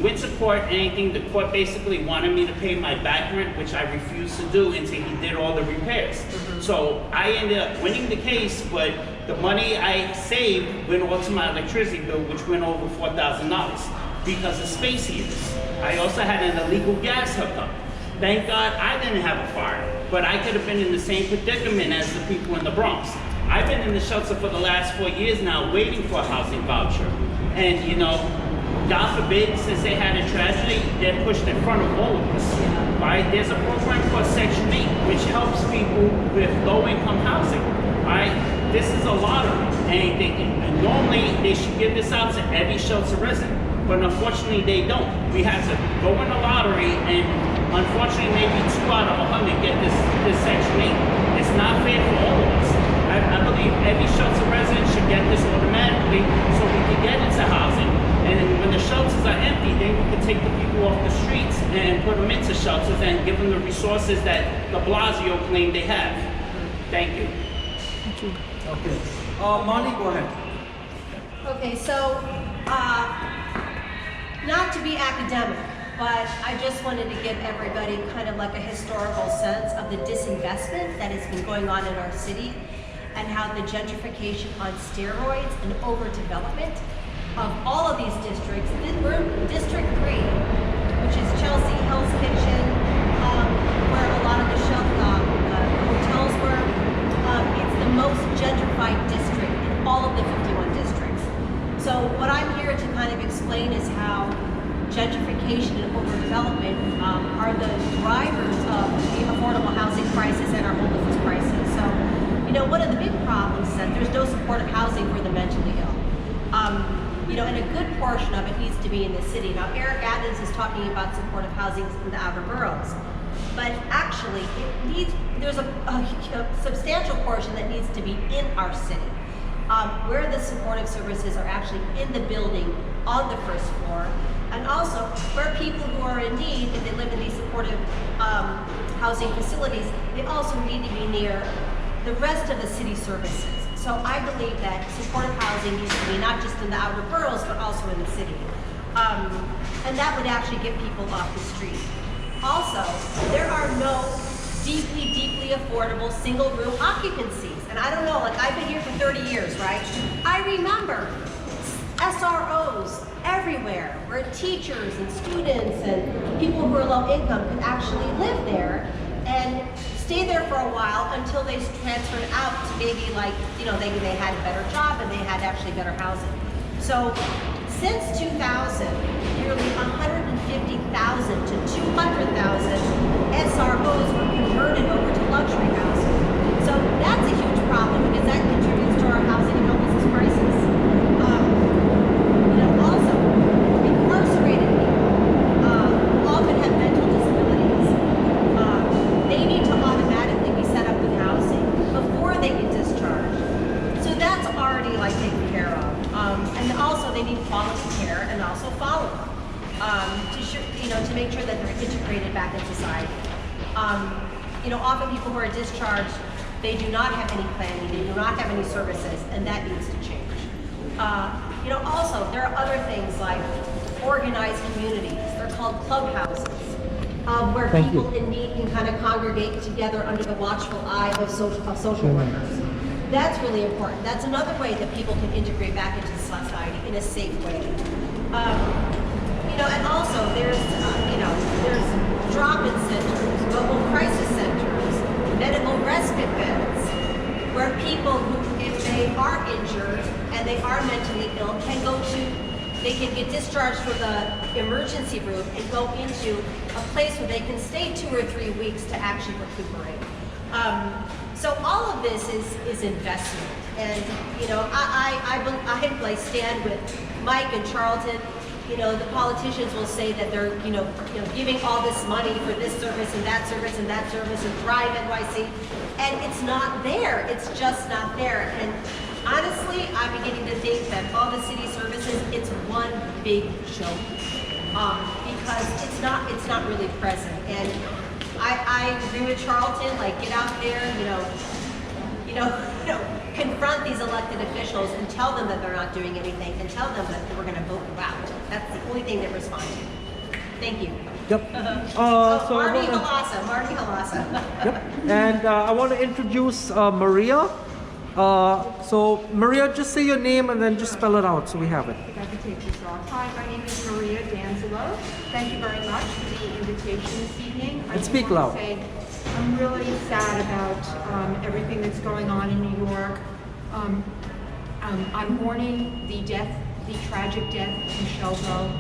Went to court, anything, the court basically wanted me to pay my back rent, which I refused to do until he did all the repairs. So I ended up winning the case, but the money I saved went all to my electricity bill, which went over $4,000 because of space heaters. I also had an illegal gas hookup. Thank God I didn't have a fire, but I could have been in the same predicament as the people in the Bronx. I've been in the shelter for the last 4 years now, waiting for a housing voucher. And you know, God forbid, since they had a tragedy, they're pushed in front of all of us, right? There's a program called Section 8, which helps people with low-income housing, right? This is a lottery, and normally they should give this out to every shelter resident, but unfortunately they don't. We had to go in a lottery, and unfortunately maybe 2 out of 100 get this Section 8. It's not fair for all of us. I believe every shelter resident should get this automatically so we can get into housing. And when the shelters are empty, then we can take the people off the streets and put them into shelters and give them the resources that de Blasio claimed they have. Thank you. Thank you. Okay. Molly, go ahead. Okay, so not to be academic, but I just wanted to give everybody kind of like a historical sense of the disinvestment that has been going on in our city and how the gentrification on steroids and overdevelopment of all of these districts. We're in District 3, which is Chelsea, Hell's Kitchen, where a lot of the hotels were. It's the most gentrified district in all of the 51 districts. So what I'm here to kind of explain is how gentrification and overdevelopment are the drivers of the affordable housing crisis and our homelessness crisis. So, you know, one of the big problems is that there's no supportive housing for the mentally ill. You know, and a good portion of it needs to be in the city. Now, Eric Adams is talking about supportive housing in the outer boroughs, but actually, there's a substantial portion that needs to be in our city, where the supportive services are actually in the building on the first floor, and also where people who are in need, if they live in these supportive housing facilities, they also need to be near the rest of the city services. So I believe that supportive housing needs to be not just in the outer boroughs, but also in the city. And that would actually get people off the street. Also, there are no deeply, deeply affordable single room occupancies. And I don't know, like I've been here for 30 years, right? I remember SROs everywhere where teachers and students and people who are low income could actually live there and stay there for a while until they transferred out to maybe like, you know, they had a better job and they had actually better housing. So since 2000, nearly 150,000 to 200,000 SROs were converted over to luxury housing. So that's a huge problem because that contributes to our housing and homelessness crisis. You know, also, incarcerated people often have mental disabilities. They need to automatically be set up with housing before they get discharged. So that's already like taken care of. And also they need quality care and also follow-up to make sure that they're integrated back in society. You know, often people who are discharged, they do not have any planning, they do not have any services, and that needs to change. You know, also there are other things like organized communities. They're called clubhouses. Where people in need can kind of congregate together under the watchful eye of social workers. That's really important. That's another way that people can integrate back into society in a safe way. You know, and also there's drop-in centers, mobile crisis centers, medical respite beds, where people who, if they are injured and they are mentally ill, they can get discharged from the emergency room and go into a place where they can stay 2 or 3 weeks to actually recuperate. So all of this is investment, and you know I stand with Mike and Charlton. You know, the politicians will say that they're giving all this money for this service and that service and that service and Thrive NYC, and it's not there. It's just not there. And honestly, I'm beginning to think that all the city services, it's one big joke because it's not really present. And I agree with Charlton. Like, get out there. confront these elected officials and tell them that they're not doing anything and tell them that we're going to vote you out. That's the only thing they respond to. Thank you. Yep. So Marty Halassa. Yep. And I want to introduce Maria. So Maria, just say your name and then just spell it out so we have it. I think I can take this off. Hi, my name is Maria Danzilo. Thank you very much for the invitation this evening. And speak loud. Say I'm really sad about everything that's going on in New York. I'm mourning the tragic death of Michelle Vo.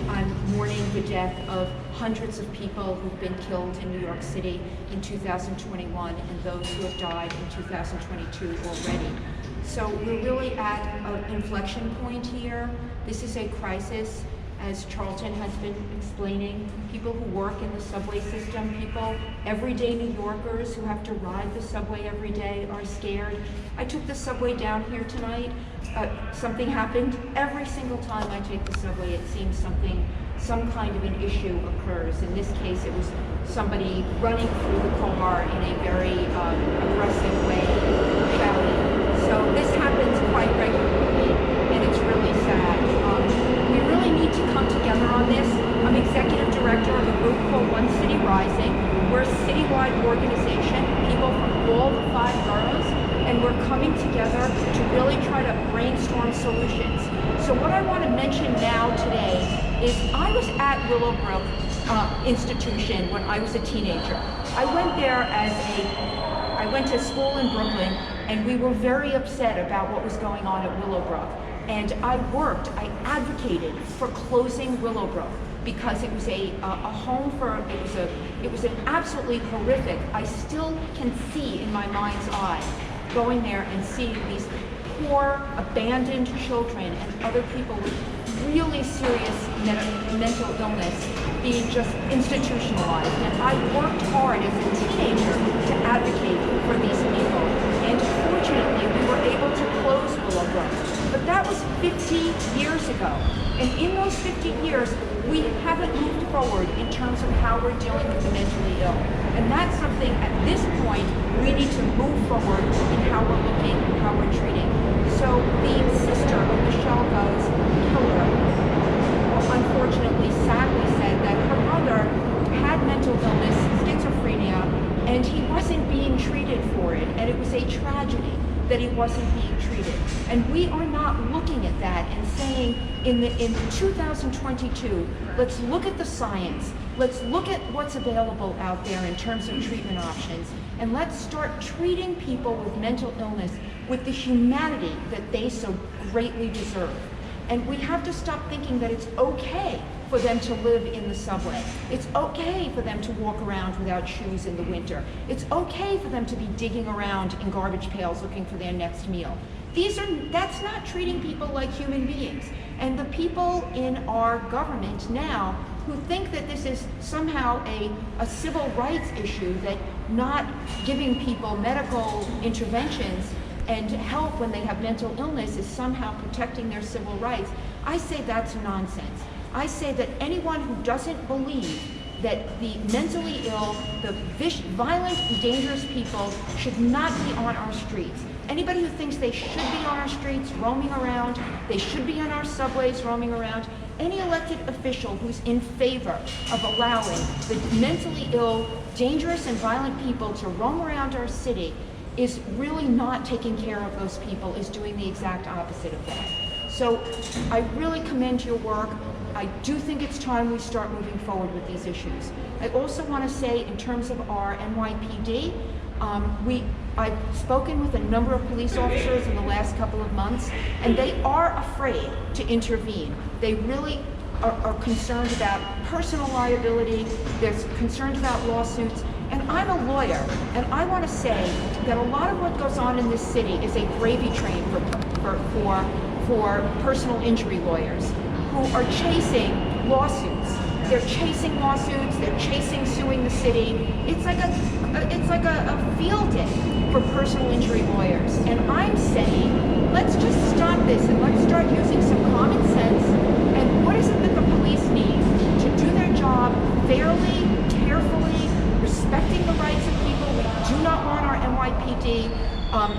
I'm mourning the death of hundreds of people who've been killed in New York City in 2021 and those who have died in 2022 already. So we're really at an inflection point here. This is a crisis, as Charlton has been explaining. People who work in the subway system, people, everyday New Yorkers who have to ride the subway every day are scared. I took the subway down here tonight. Something happened. Every single time I take the subway, it seems some kind of an issue occurs. In this case, it was somebody running through the car in a very aggressive way, shouting. So this happens quite regularly, and it's really sad. We really need to come together on this. I'm executive director of a group called One City Rising. We're a citywide organization, people from all the 5 boroughs, and we're coming together to really try to brainstorm solutions. So what I want to mention now today is I was at Willowbrook Institution when I was a teenager. I went to school in Brooklyn, and we were very upset about what was going on at Willowbrook. And I advocated for closing Willowbrook because it was a home for, it was an absolutely horrific, I still can see in my mind's eye, going there and seeing these poor, abandoned children and other people with really serious mental illness being just institutionalized. And I worked hard as a teenager to advocate for these people. And fortunately, we were able to close Willowbrook. But that was 50 years ago. And in those 50 years, we haven't moved forward in terms of how we're dealing with the mentally ill. And that's something at this point we need to move forward in how we're looking, how we're treating. So the sister of Michelle Vo's killer, unfortunately, sadly said that her brother had mental illness, schizophrenia, and he wasn't being treated for it. And it was a tragedy that he wasn't being treated. And we are not looking at that and saying in 2022, let's look at the science, let's look at what's available out there in terms of treatment options, and let's start treating people with mental illness with the humanity that they so greatly deserve. And we have to stop thinking that it's okay for them to live in the subway. It's okay for them to walk around without shoes in the winter. It's okay for them to be digging around in garbage pails looking for their next meal. That's not treating people like human beings. And the people in our government now who think that this is somehow a civil rights issue, that not giving people medical interventions and help when they have mental illness is somehow protecting their civil rights, I say that's nonsense. I say that anyone who doesn't believe that the mentally ill, the violent, dangerous people should not be on our streets. Anybody who thinks they should be on our streets roaming around, they should be on our subways roaming around, any elected official who's in favor of allowing the mentally ill, dangerous and violent people to roam around our city is really not taking care of those people, is doing the exact opposite of that. So I really commend your work. I do think it's time we start moving forward with these issues. I also want to say, in terms of our NYPD, I've spoken with a number of police officers in the last couple of months, and they are afraid to intervene. They really are concerned about personal liability, they're concerned about lawsuits, and I'm a lawyer, and I want to say that a lot of what goes on in this city is a gravy train for personal injury lawyers who are chasing lawsuits. They're chasing lawsuits, they're chasing suing the city. It's like a field day for personal injury lawyers. And I'm saying, let's just stop this and let's start using some common sense. And what is it that the police need to do their job fairly, carefully, respecting the rights of people? We do not want our NYPD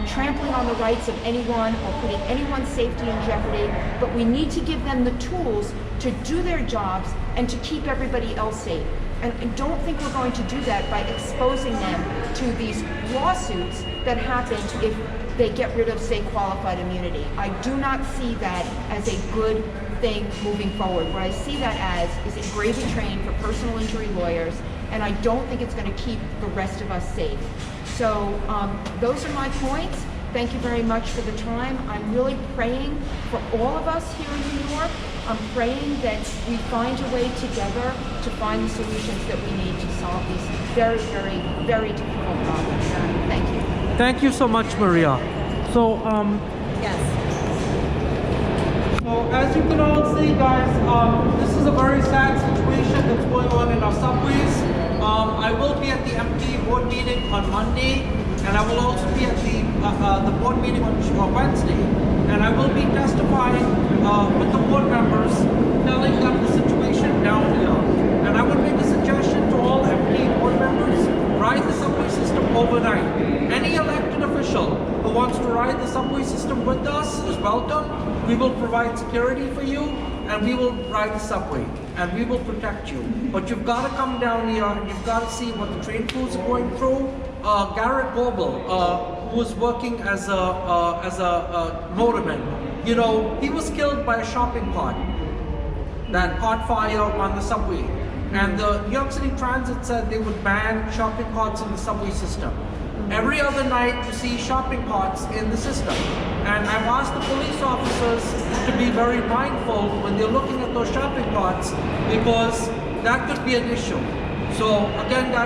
trampling on the rights of anyone or putting anyone's safety in jeopardy, but we need to give them the tools to do their jobs and to keep everybody else safe. And I don't think we're going to do that by exposing them to these lawsuits that happen if they get rid of, say, qualified immunity. I do not see that as a good thing moving forward. What I see that as is a gravy train for personal injury lawyers, and I don't think it's going to keep the rest of us safe. So those are my points. Thank you very much for the time. I'm really praying for all of us here in New York. I'm praying that we find a way together to find the solutions that we need to solve these very, very, very difficult problems. Thank you. Thank you so much, Maria. So, Yes. so as you can all see, guys, this is a very sad situation that's going on in our subways. I will be at the MT board meeting on Monday, and I will also be at the board meeting on Wednesday, and I will be testifying with the board members, telling them the situation down here. And I would make a suggestion to all MT board members: ride the subway system overnight. Any elected official who wants to ride the subway system with us is welcome. We will provide security for you, and we will ride the subway, and we will protect you. But you've got to come down here, and you've got to see what the train crews are going through. Garrett Goebel, who was working as a motorman, you know, he was killed by a shopping cart that caught fire on the subway. And the New York City Transit said they would ban shopping carts in the subway system. Every other night you see shopping carts in the system. And I've asked the police officers to be very mindful when they're looking at those shopping carts, because that could be an issue. So again, guys,